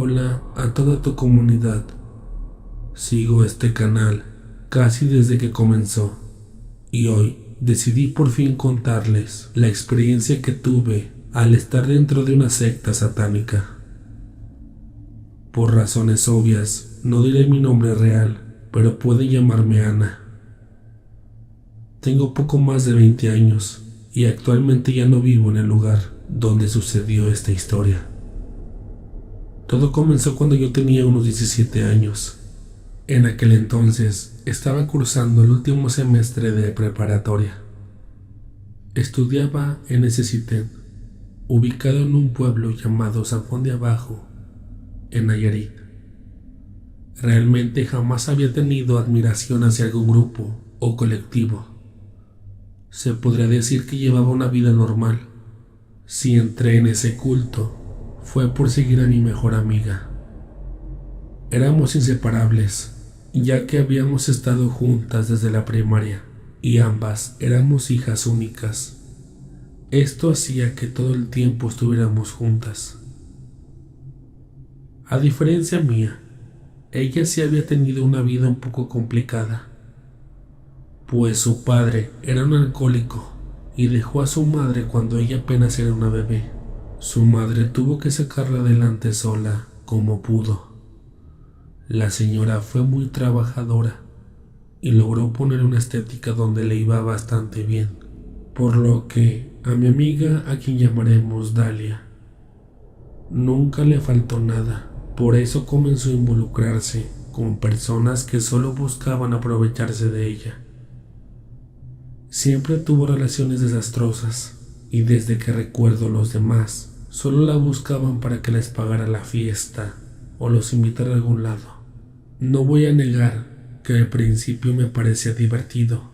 Hola a toda tu comunidad. Sigo este canal casi desde que comenzó y hoy decidí por fin contarles la experiencia que tuve al estar dentro de una secta satánica. Por razones obvias, no diré mi nombre real, pero puede llamarme Ana. Tengo poco más de 20 años y actualmente ya no vivo en el lugar donde sucedió esta historia. Todo comenzó cuando yo tenía unos 17 años. En aquel entonces estaba cursando el último semestre de preparatoria. Estudiaba en ese CITEM, ubicado en un pueblo llamado San Juan de Abajo, en Nayarit. Realmente jamás había tenido admiración hacia algún grupo o colectivo. Se podría decir que llevaba una vida normal. Si entré en ese culto, fue por seguir a mi mejor amiga. Éramos inseparables, ya que habíamos estado juntas desde la primaria y ambas éramos hijas únicas. Esto hacía que todo el tiempo estuviéramos juntas. A diferencia mía, ella sí había tenido una vida un poco complicada, pues su padre era un alcohólico y dejó a su madre cuando ella apenas era una bebé. Su madre tuvo que sacarla adelante sola como pudo. La señora fue muy trabajadora y logró poner una estética donde le iba bastante bien, por lo que a mi amiga, a quien llamaremos Dalia, nunca le faltó nada. Por eso comenzó a involucrarse con personas que solo buscaban aprovecharse de ella. Siempre tuvo relaciones desastrosas y desde que recuerdo los demás solo la buscaban para que les pagara la fiesta o los invitara a algún lado. No voy a negar que al principio me parecía divertido,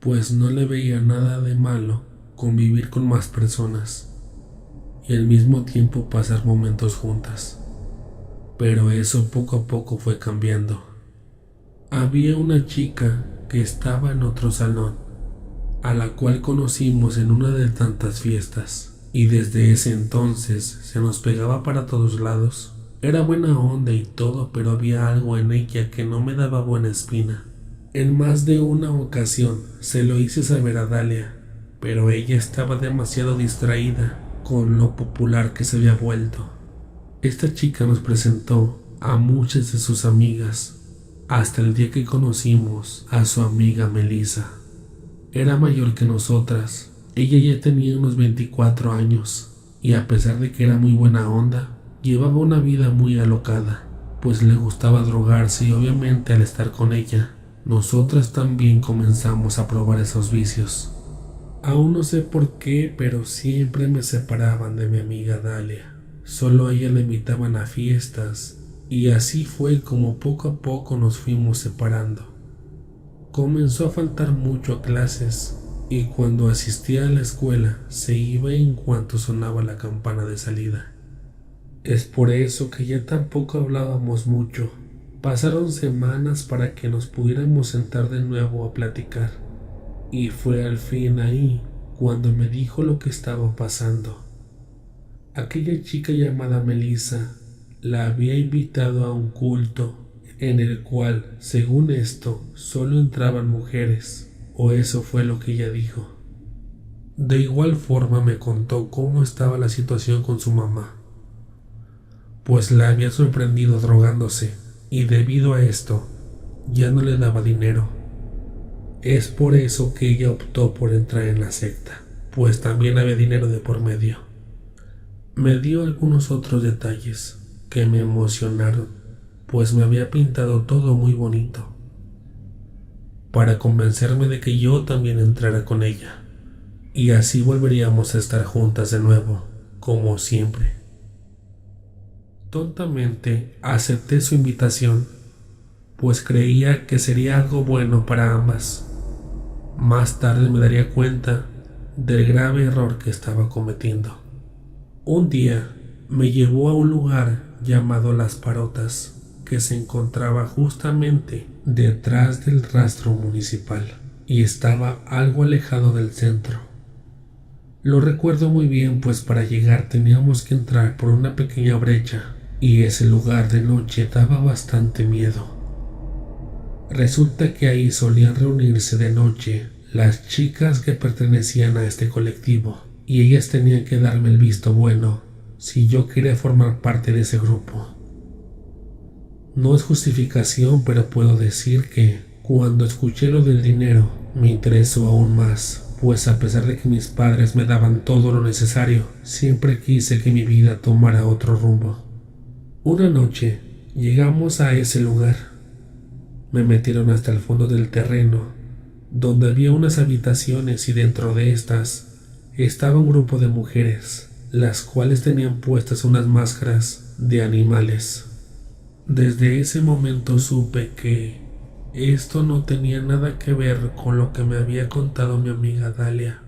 pues no le veía nada de malo convivir con más personas y al mismo tiempo pasar momentos juntas. Pero eso poco a poco fue cambiando. Había una chica que estaba en otro salón, a la cual conocimos en una de tantas fiestas, y desde ese entonces se nos pegaba para todos lados. Era buena onda y todo, pero había algo en ella que no me daba buena espina. En más de una ocasión se lo hice saber a Dalia, pero ella estaba demasiado distraída con lo popular que se había vuelto. Esta chica nos presentó a muchas de sus amigas, hasta el día que conocimos a su amiga Melissa. Era mayor que nosotras, ella ya tenía unos 24 años, y a pesar de que era muy buena onda, llevaba una vida muy alocada, pues le gustaba drogarse y obviamente al estar con ella, nosotras también comenzamos a probar esos vicios. Aún no sé por qué, pero siempre me separaban de mi amiga Dalia. Solo a ella la invitaban a fiestas, y así fue como poco a poco nos fuimos separando. Comenzó a faltar mucho a clases, y cuando asistía a la escuela se iba en cuanto sonaba la campana de salida. Es por eso que ya tampoco hablábamos mucho. Pasaron semanas para que nos pudiéramos sentar de nuevo a platicar, y fue al fin ahí cuando me dijo lo que estaba pasando. Aquella chica llamada Melissa la había invitado a un culto en el cual, según esto, solo entraban mujeres, o eso fue lo que ella dijo. De igual forma me contó cómo estaba la situación con su mamá, pues la había sorprendido drogándose y debido a esto ya no le daba dinero. Es por eso que ella optó por entrar en la secta, pues también había dinero de por medio. Me dio algunos otros detalles que me emocionaron, pues me había pintado todo muy bonito, para convencerme de que yo también entrara con ella, y así volveríamos a estar juntas de nuevo, como siempre. Tontamente acepté su invitación, pues creía que sería algo bueno para ambas. Más tarde me daría cuenta del grave error que estaba cometiendo. Un día me llevó a un lugar llamado Las Parotas, que se encontraba justamente detrás del rastro municipal y estaba algo alejado del centro. Lo recuerdo muy bien, pues para llegar teníamos que entrar por una pequeña brecha y ese lugar de noche daba bastante miedo. Resulta que ahí solían reunirse de noche las chicas que pertenecían a este colectivo, y ellas tenían que darme el visto bueno si yo quería formar parte de ese grupo. No es justificación, pero puedo decir que cuando escuché lo del dinero me interesó aún más, pues a pesar de que mis padres me daban todo lo necesario, siempre quise que mi vida tomara otro rumbo. Una noche llegamos a ese lugar. Me metieron hasta el fondo del terreno, donde había unas habitaciones, y dentro de estas estaba un grupo de mujeres, las cuales tenían puestas unas máscaras de animales. Desde ese momento supe que esto no tenía nada que ver con lo que me había contado mi amiga Dalia,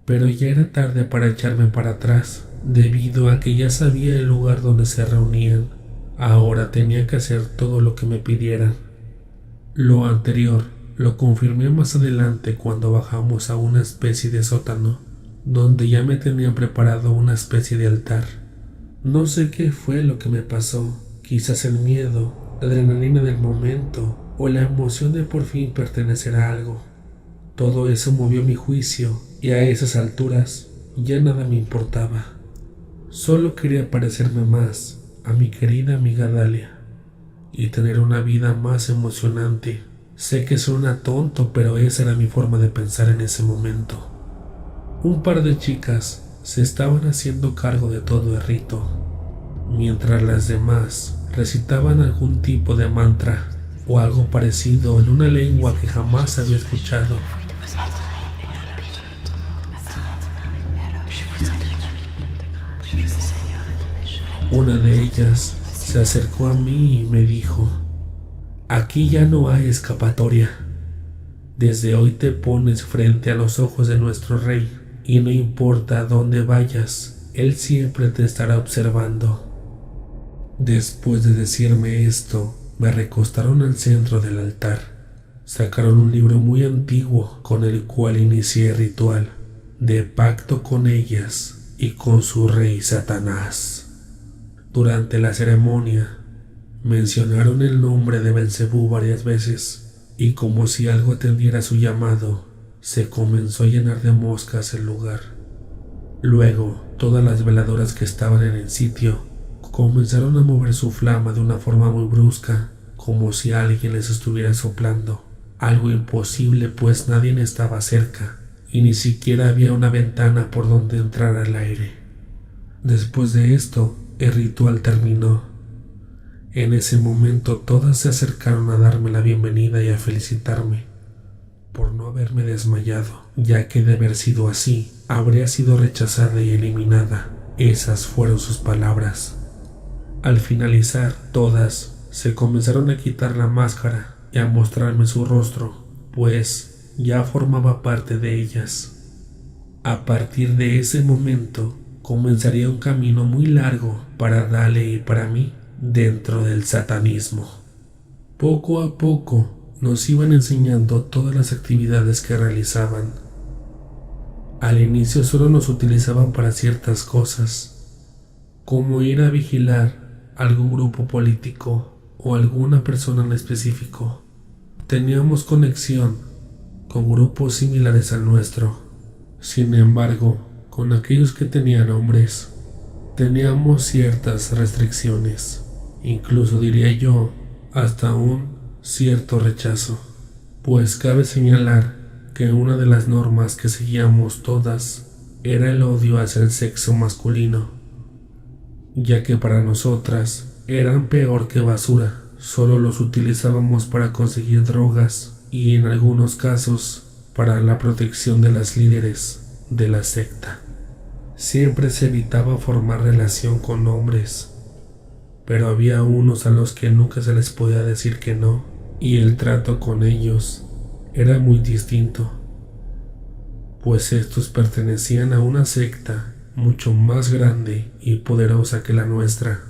pero ya era tarde para echarme para atrás, debido a que ya sabía el lugar donde se reunían. Ahora tenía que hacer todo lo que me pidieran. Lo anterior lo confirmé más adelante cuando bajamos a una especie de sótano, donde ya me tenían preparado una especie de altar. No sé qué fue lo que me pasó, quizás el miedo, la adrenalina del momento o la emoción de por fin pertenecer a algo. Todo eso movió mi juicio, y a esas alturas ya nada me importaba. Solo quería parecerme más a mi querida amiga Dalia y tener una vida más emocionante. Sé que suena tonto, pero esa era mi forma de pensar en ese momento. Un par de chicas se estaban haciendo cargo de todo el rito, mientras las demás recitaban algún tipo de mantra o algo parecido en una lengua que jamás había escuchado. Una de ellas se acercó a mí y me dijo: aquí ya no hay escapatoria. Desde hoy te pones frente a los ojos de nuestro rey, y no importa a dónde vayas, él siempre te estará observando. Después de decirme esto, me recostaron al centro del altar. Sacaron un libro muy antiguo con el cual inicié el ritual de pacto con ellas y con su rey Satanás. Durante la ceremonia mencionaron el nombre de Belcebú varias veces, y como si algo atendiera su llamado, se comenzó a llenar de moscas el lugar. Luego, todas las veladoras que estaban en el sitio comenzaron a mover su flama de una forma muy brusca, como si alguien les estuviera soplando. Algo imposible, pues nadie estaba cerca, y ni siquiera había una ventana por donde entrar al aire. Después de esto, el ritual terminó. En ese momento todas se acercaron a darme la bienvenida y a felicitarme por no haberme desmayado, ya que de haber sido así, habría sido rechazada y eliminada. Esas fueron sus palabras. Al finalizar, todas se comenzaron a quitar la máscara y a mostrarme su rostro, pues ya formaba parte de ellas. A partir de ese momento, comenzaría un camino muy largo para Dale y para mí dentro del satanismo. Poco a poco nos iban enseñando todas las actividades que realizaban. Al inicio solo nos utilizaban para ciertas cosas, como ir a vigilar algún grupo político o alguna persona en específico. Teníamos conexión con grupos similares al nuestro. Sin embargo, con aquellos que tenían hombres, teníamos ciertas restricciones, incluso diría yo, hasta un cierto rechazo, pues cabe señalar que una de las normas que seguíamos todas era el odio hacia el sexo masculino, ya que para nosotras eran peor que basura. Solo los utilizábamos para conseguir drogas y en algunos casos para la protección de las líderes de la secta. Siempre se evitaba formar relación con hombres, pero había unos a los que nunca se les podía decir que no, y el trato con ellos era muy distinto, pues estos pertenecían a una secta mucho más grande y poderosa que la nuestra.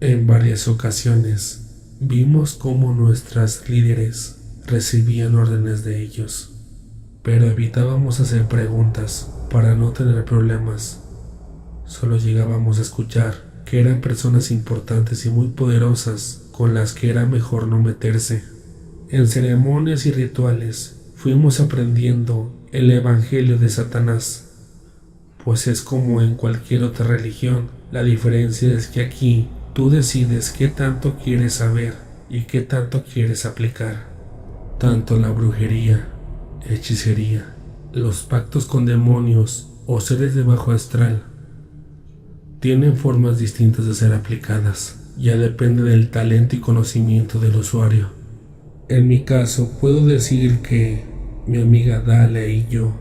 En varias ocasiones vimos cómo nuestras líderes recibían órdenes de ellos, pero evitábamos hacer preguntas para no tener problemas. Solo llegábamos a escuchar que eran personas importantes y muy poderosas con las que era mejor no meterse. En ceremonias y rituales fuimos aprendiendo el evangelio de Satanás, pues es como en cualquier otra religión. La diferencia es que aquí tú decides qué tanto quieres saber y qué tanto quieres aplicar. Tanto la brujería, hechicería, los pactos con demonios o seres de bajo astral tienen formas distintas de ser aplicadas. Ya depende del talento y conocimiento del usuario. En mi caso, puedo decir que mi amiga Dalia y yo,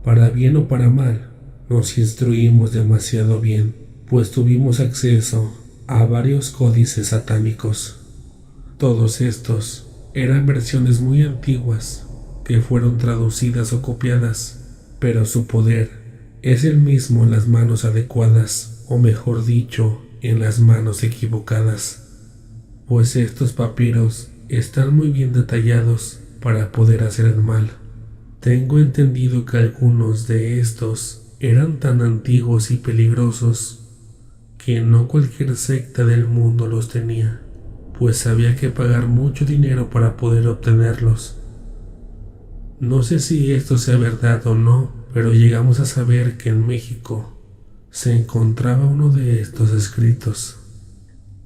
para bien o para mal, nos instruimos demasiado bien, pues tuvimos acceso a varios códices satánicos. Todos estos eran versiones muy antiguas que fueron traducidas o copiadas, pero su poder es el mismo en las manos adecuadas, o mejor dicho, en las manos equivocadas, pues estos papiros están muy bien detallados para poder hacer el mal. Tengo entendido que algunos de estos eran tan antiguos y peligrosos que no cualquier secta del mundo los tenía, pues había que pagar mucho dinero para poder obtenerlos. No sé si esto sea verdad o no, pero llegamos a saber que en México se encontraba uno de estos escritos.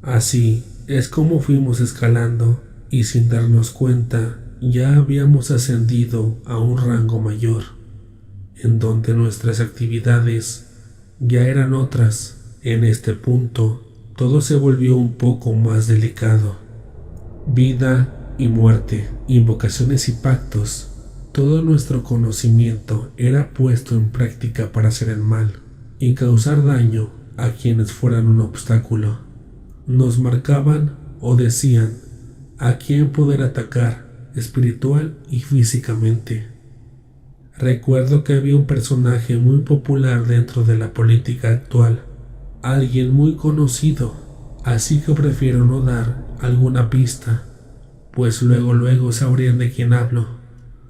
Así es como fuimos escalando y sin darnos cuenta ya habíamos ascendido a un rango mayor, en donde nuestras actividades ya eran otras. En este punto todo se volvió un poco más delicado. Vida y muerte, invocaciones y pactos, todo nuestro conocimiento era puesto en práctica para hacer el mal y causar daño a quienes fueran un obstáculo. Nos marcaban o decían a quién poder atacar espiritual y físicamente. Recuerdo que había un personaje muy popular dentro de la política actual, alguien muy conocido, así que prefiero no dar alguna pista, pues luego sabrían de quién hablo.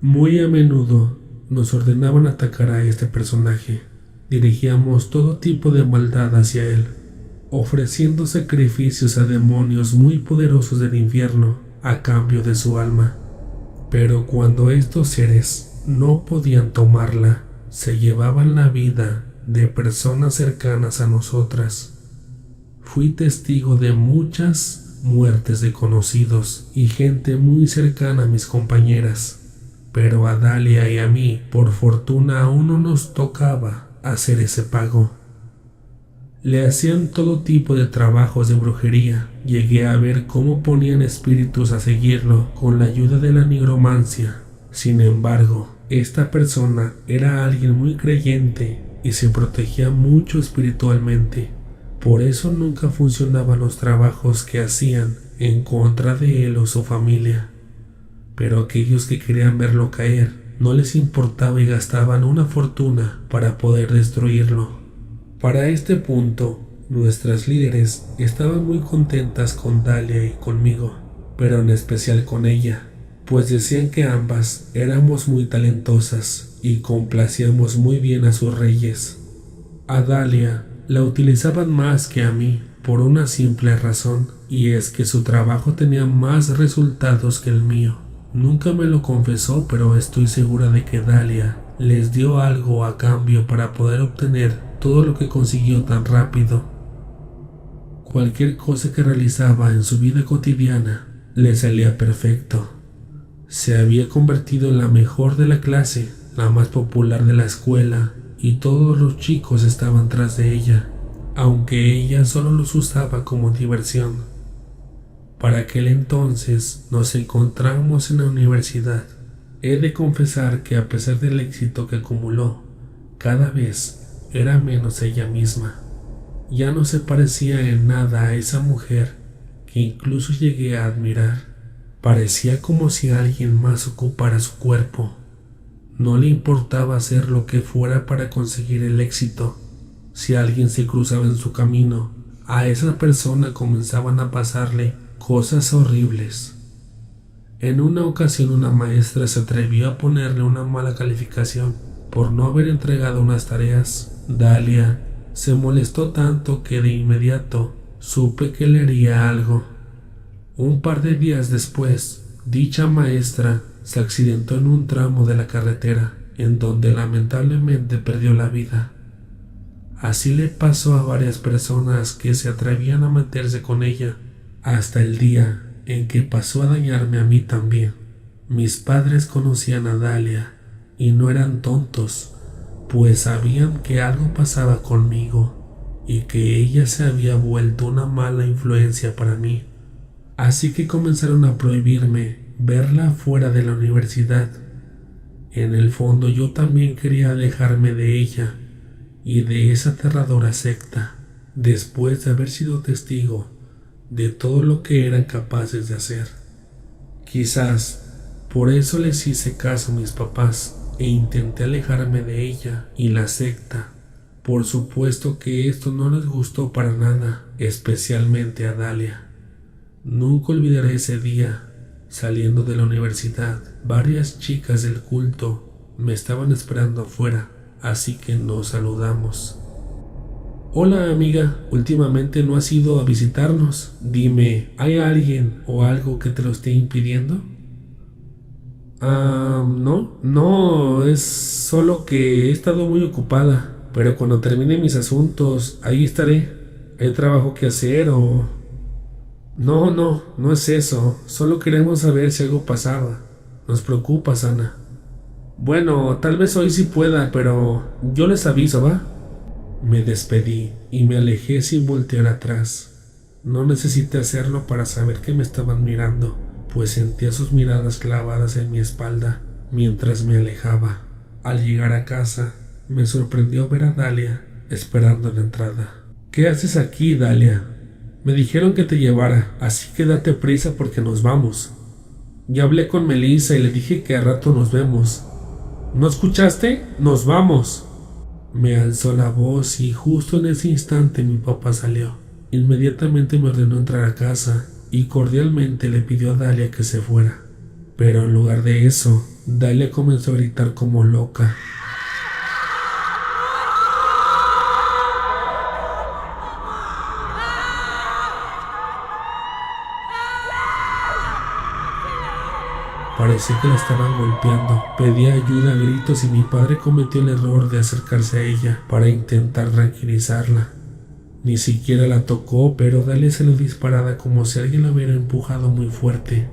Muy a menudo nos ordenaban atacar a este personaje. Dirigíamos todo tipo de maldad hacia él, ofreciendo sacrificios a demonios muy poderosos del infierno a cambio de su alma. Pero cuando estos seres no podían tomarla, se llevaban la vida de personas cercanas a nosotras. Fui testigo de muchas muertes de conocidos y gente muy cercana a mis compañeras, pero a Dalia y a mí, por fortuna, aún no nos tocaba hacer ese pago. Le hacían todo tipo de trabajos de brujería. Llegué a ver cómo ponían espíritus a seguirlo con la ayuda de la nigromancia. Sin embargo, esta persona era alguien muy creyente y se protegía mucho espiritualmente. Por eso nunca funcionaban los trabajos que hacían en contra de él o su familia. Pero aquellos que querían verlo caer no les importaba y gastaban una fortuna para poder destruirlo. Para este punto, nuestras líderes estaban muy contentas con Dalia y conmigo, pero en especial con ella, pues decían que ambas éramos muy talentosas y complacíamos muy bien a sus reyes. A Dalia la utilizaban más que a mí por una simple razón, y es que su trabajo tenía más resultados que el mío. Nunca me lo confesó, pero estoy segura de que Dalia les dio algo a cambio para poder obtener todo lo que consiguió tan rápido. Cualquier cosa que realizaba en su vida cotidiana le salía perfecto. Se había convertido en la mejor de la clase, la más popular de la escuela, y todos los chicos estaban tras de ella, aunque ella solo los usaba como diversión. Para aquel entonces nos encontramos en la universidad. He de confesar que a pesar del éxito que acumuló, cada vez era menos ella misma. Ya no se parecía en nada a esa mujer que incluso llegué a admirar. Parecía como si alguien más ocupara su cuerpo. No le importaba hacer lo que fuera para conseguir el éxito. Si alguien se cruzaba en su camino, a esa persona comenzaban a pasarle cosas horribles. En una ocasión una maestra se atrevió a ponerle una mala calificación por no haber entregado unas tareas. Dalia se molestó tanto que de inmediato supe que le haría algo. Un par de días después, dicha maestra se accidentó en un tramo de la carretera, en donde lamentablemente perdió la vida. Así le pasó a varias personas que se atrevían a meterse con ella, hasta el día en que pasó a dañarme a mí también. Mis padres conocían a Dalia y no eran tontos, pues sabían que algo pasaba conmigo y que ella se había vuelto una mala influencia para mí. Así que comenzaron a prohibirme verla fuera de la universidad. En el fondo yo también quería alejarme de ella y de esa aterradora secta, después de haber sido testigo de todo lo que eran capaces de hacer. Quizás por eso les hice caso a mis papás e intenté alejarme de ella y la secta. Por supuesto que esto no les gustó para nada, especialmente a Dalia. Nunca olvidaré ese día. Saliendo de la universidad, varias chicas del culto me estaban esperando afuera, así que nos saludamos. Hola amiga, últimamente no has ido a visitarnos. Dime, ¿hay alguien o algo que te lo esté impidiendo? No, es solo que he estado muy ocupada, pero cuando termine mis asuntos, ahí estaré. ¿Hay trabajo que hacer o...? No es eso, solo queremos saber si algo pasaba. Nos preocupa, Ana. Bueno, tal vez hoy sí pueda, pero yo les aviso, ¿va? Me despedí y me alejé sin voltear atrás. No necesité hacerlo para saber que me estaban mirando, pues sentía sus miradas clavadas en mi espalda mientras me alejaba. Al llegar a casa, me sorprendió ver a Dalia esperando en la entrada. ¿Qué haces aquí, Dalia? Me dijeron que te llevara, así que date prisa porque nos vamos. Ya hablé con Melissa y le dije que a rato nos vemos. ¿No escuchaste? ¡Nos vamos! Me alzó la voz y justo en ese instante mi papá salió. Inmediatamente me ordenó entrar a casa y cordialmente le pidió a Dalia que se fuera. Pero en lugar de eso, Dalia comenzó a gritar como loca. Parecía que la estaban golpeando. Pedía ayuda a gritos y mi padre cometió el error de acercarse a ella para intentar tranquilizarla. Ni siquiera la tocó, pero Dalia salió disparada como si alguien la hubiera empujado muy fuerte.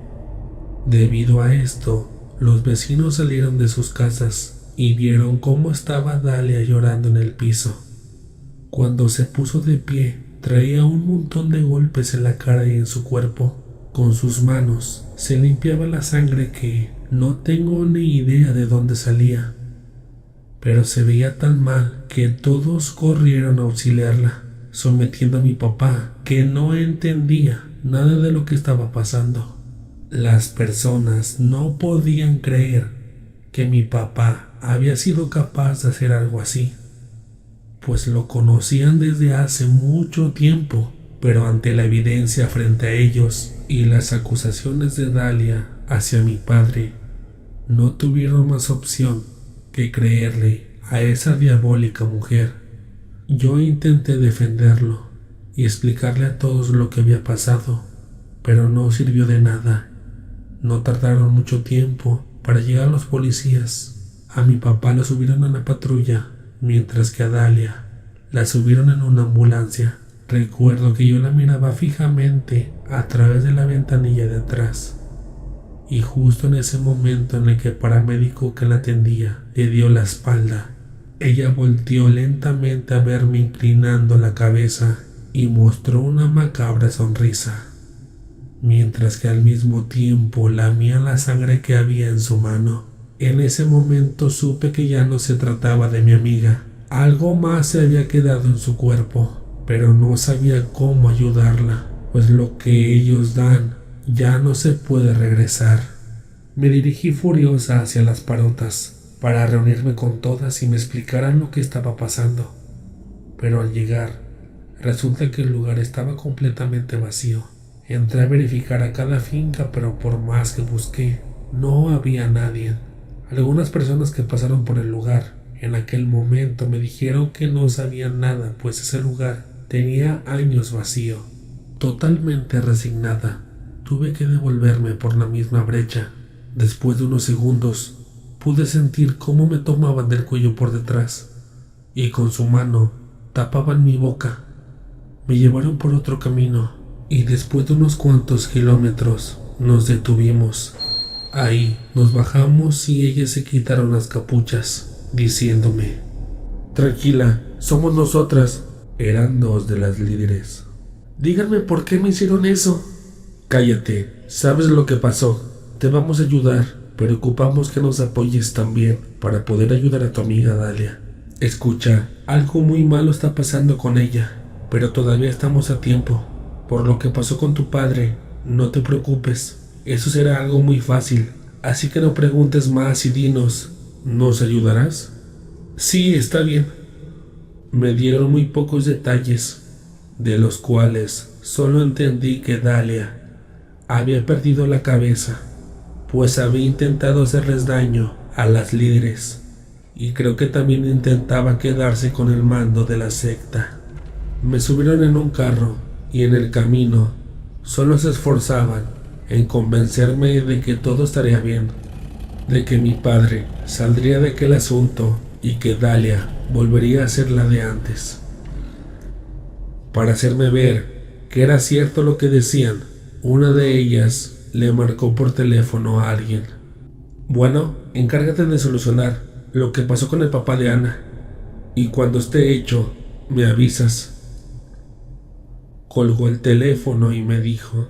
Debido a esto, los vecinos salieron de sus casas y vieron cómo estaba Dalia llorando en el piso. Cuando se puso de pie, traía un montón de golpes en la cara y en su cuerpo. Con sus manos se limpiaba la sangre que no tengo ni idea de dónde salía, pero se veía tan mal que todos corrieron a auxiliarla, sometiendo a mi papá, que no entendía nada de lo que estaba pasando. Las personas no podían creer que mi papá había sido capaz de hacer algo así, pues lo conocían desde hace mucho tiempo, pero ante la evidencia frente a ellos y las acusaciones de Dalia hacia mi padre, no tuvieron más opción que creerle a esa diabólica mujer. Yo intenté defenderlo y explicarle a todos lo que había pasado, pero no sirvió de nada. No tardaron mucho tiempo para llegar los policías. A mi papá lo subieron a la patrulla, mientras que a Dalia la subieron en una ambulancia. Recuerdo que yo la miraba fijamente a través de la ventanilla de atrás, y justo en ese momento en el que el paramédico que la atendía le dio la espalda, ella volteó lentamente a verme inclinando la cabeza y mostró una macabra sonrisa, mientras que al mismo tiempo lamía la sangre que había en su mano. En ese momento supe que ya no se trataba de mi amiga. Algo más se había quedado en su cuerpo, pero no sabía cómo ayudarla, pues lo que ellos dan ya no se puede regresar. Me dirigí furiosa hacia las parotas para reunirme con todas y me explicaran lo que estaba pasando, pero al llegar, resulta que el lugar estaba completamente vacío. Entré a verificar a cada finca, pero por más que busqué, no había nadie. Algunas personas que pasaron por el lugar En aquel momento me dijeron que no sabían nada, pues ese lugar tenía años vacío. Totalmente resignada, tuve que devolverme por la misma brecha. Después de unos segundos, pude sentir cómo me tomaban del cuello por detrás y con su mano tapaban mi boca. Me llevaron por otro camino y después de unos cuantos kilómetros nos detuvimos. Ahí nos bajamos y ellas se quitaron las capuchas, diciéndome: «Tranquila, somos nosotras». Eran dos de las líderes. «Díganme por qué me hicieron eso». «Cállate, sabes lo que pasó. Te vamos a ayudar, pero ocupamos que nos apoyes también para poder ayudar a tu amiga Dalia. Escucha, algo muy malo está pasando con ella, pero todavía estamos a tiempo. Por lo que pasó con tu padre, no te preocupes, eso será algo muy fácil, así que no preguntes más y dinos, ¿nos ayudarás?» «Sí, está bien». Me dieron muy pocos detalles, de los cuales solo entendí que Dalia había perdido la cabeza, pues había intentado hacerles daño a las líderes, y creo que también intentaba quedarse con el mando de la secta. Me subieron en un carro y en el camino solo se esforzaban en convencerme de que todo estaría bien, de que mi padre saldría de aquel asunto y que Dalia volvería a ser la de antes. Para hacerme ver que era cierto lo que decían, una de ellas le marcó por teléfono a alguien. «Bueno, encárgate de solucionar lo que pasó con el papá de Ana, y cuando esté hecho, me avisas». Colgó el teléfono y me dijo: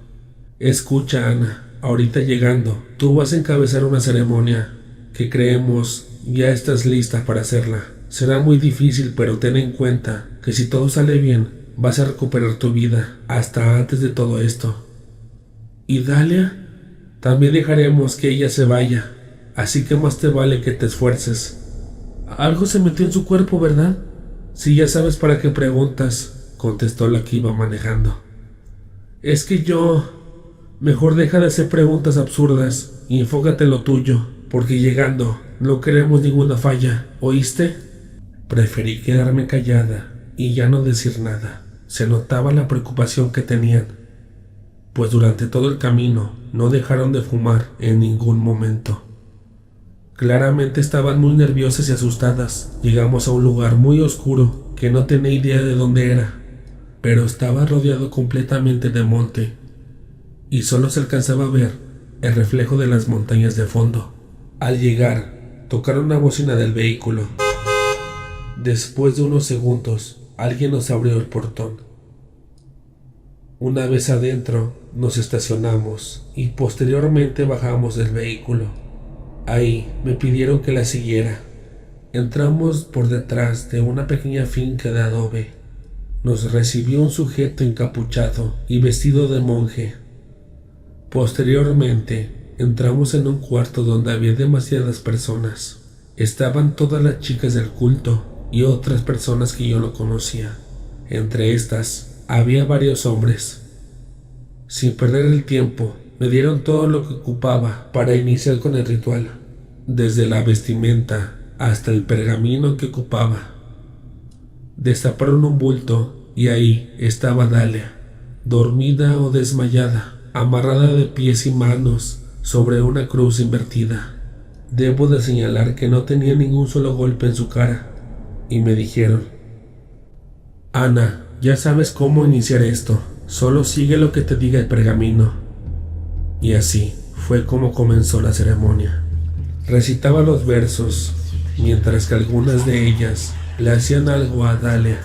«Escucha, Ana, ahorita llegando, tú vas a encabezar una ceremonia que creemos ya estás lista para hacerla. Será muy difícil, pero ten en cuenta que si todo sale bien, vas a recuperar tu vida hasta antes de todo esto. ¿Y Dalia? También dejaremos que ella se vaya, así que más te vale que te esfuerces». «Algo se metió en su cuerpo, ¿verdad?» «Sí, ya sabes para qué preguntas», contestó la que iba manejando. «Es que mejor deja de hacer preguntas absurdas y enfócate en lo tuyo, porque llegando no queremos ninguna falla, ¿oíste?» Preferí quedarme callada y ya no decir nada. Se notaba la preocupación que tenían, pues durante todo el camino no dejaron de fumar en ningún momento. Claramente estaban muy nerviosas y asustadas. Llegamos a un lugar muy oscuro que no tenía idea de dónde era, pero estaba rodeado completamente de monte y solo se alcanzaba a ver el reflejo de las montañas de fondo. Al llegar, tocaron una bocina del vehículo. Después de unos segundos, alguien nos abrió el portón. Una vez adentro, nos estacionamos y posteriormente bajamos del vehículo. Ahí me pidieron que la siguiera. Entramos por detrás de una pequeña finca de adobe. Nos recibió un sujeto encapuchado y vestido de monje. Posteriormente, entramos en un cuarto donde había demasiadas personas. Estaban todas las chicas del culto y otras personas que yo no conocía. Entre estas, había varios hombres. Sin perder el tiempo, me dieron todo lo que ocupaba para iniciar con el ritual, desde la vestimenta hasta el pergamino que ocupaba. Destaparon un bulto y ahí estaba Dalia, dormida o desmayada, amarrada de pies y manos sobre una cruz invertida. Debo de señalar que no tenía ningún solo golpe en su cara, y me dijeron: «Ana, ya sabes cómo iniciar esto, solo sigue lo que te diga el pergamino». Y así fue como comenzó la ceremonia. Recitaba los versos, mientras que algunas de ellas le hacían algo a Dalia.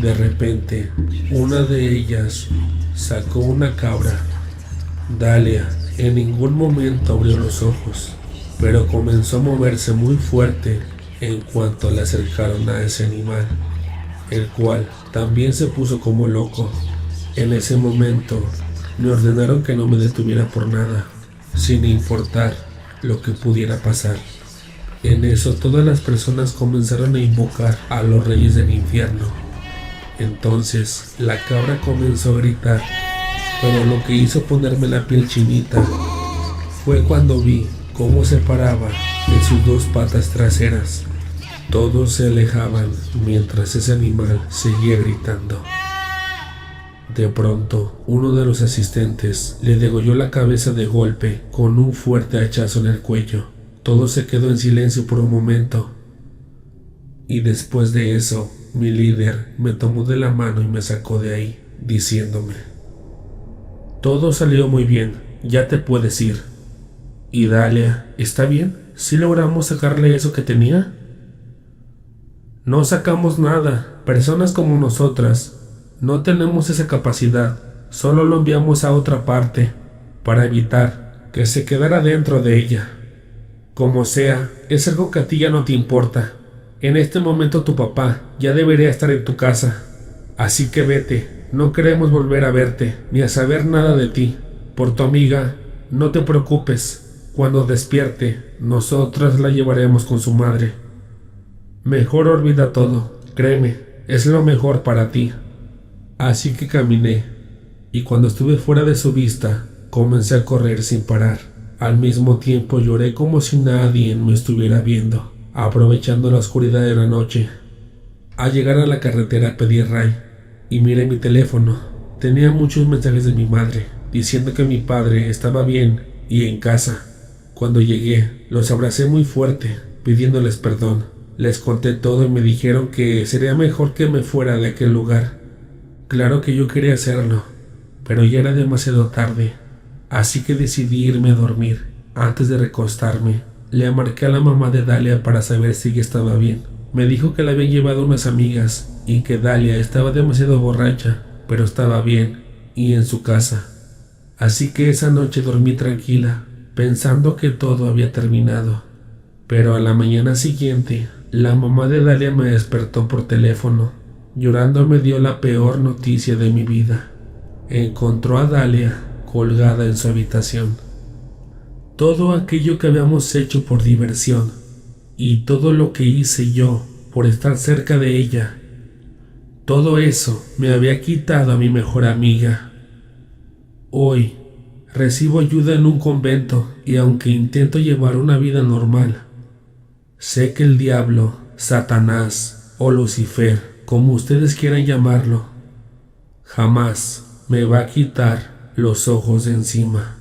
De repente, una de ellas sacó una cabra. Dalia en ningún momento abrió los ojos, pero comenzó a moverse muy fuerte en cuanto le acercaron a ese animal, el cual también se puso como loco. En ese momento me ordenaron que no me detuviera por nada, sin importar lo que pudiera pasar. En eso todas las personas comenzaron a invocar a los reyes del infierno. Entonces la cabra comenzó a gritar, pero lo que hizo ponerme la piel chinita fue cuando vi cómo se paraba en sus dos patas traseras. Todos se alejaban mientras ese animal seguía gritando. De pronto, uno de los asistentes le degolló la cabeza de golpe con un fuerte hachazo en el cuello. Todo se quedó en silencio por un momento. Y después de eso, mi líder me tomó de la mano y me sacó de ahí, diciéndome: todo salió muy bien, ya te puedes ir. ¿Y Dalia, está bien? ¿Sí logramos sacarle eso que tenía? No sacamos nada. Personas como nosotras no tenemos esa capacidad. Solo lo enviamos a otra parte para evitar que se quedara dentro de ella. Como sea, es algo que a ti ya no te importa. En este momento tu papá ya debería estar en tu casa. Así que vete. No queremos volver a verte ni a saber nada de ti. Por tu amiga, no te preocupes. Cuando despierte, nosotras la llevaremos con su madre. Mejor olvida todo. Créeme, es lo mejor para ti. Así que caminé, y cuando estuve fuera de su vista, comencé a correr sin parar. Al mismo tiempo lloré como si nadie me estuviera viendo, aprovechando la oscuridad de la noche. Al llegar a la carretera pedí ray, y miré mi teléfono. Tenía muchos mensajes de mi madre, diciendo que mi padre estaba bien y en casa. Cuando llegué, los abracé muy fuerte, pidiéndoles perdón. Les conté todo y me dijeron que sería mejor que me fuera de aquel lugar. Claro que yo quería hacerlo, pero ya era demasiado tarde, así que decidí irme a dormir. Antes de recostarme, le marqué a la mamá de Dalia para saber si ella estaba bien. Me dijo que la habían llevado unas amigas y que Dalia estaba demasiado borracha, pero estaba bien y en su casa. Así que esa noche dormí tranquila, pensando que todo había terminado. Pero a la mañana siguiente, la mamá de Dalia me despertó por teléfono. Llorando me dio la peor noticia de mi vida. Encontró a Dalia colgada en su habitación. Todo aquello que habíamos hecho por diversión y todo lo que hice yo por estar cerca de ella, todo eso me había quitado a mi mejor amiga. Hoy recibo ayuda en un convento y aunque intento llevar una vida normal, sé que el diablo, Satanás o Lucifer, como ustedes quieran llamarlo, jamás me va a quitar los ojos de encima.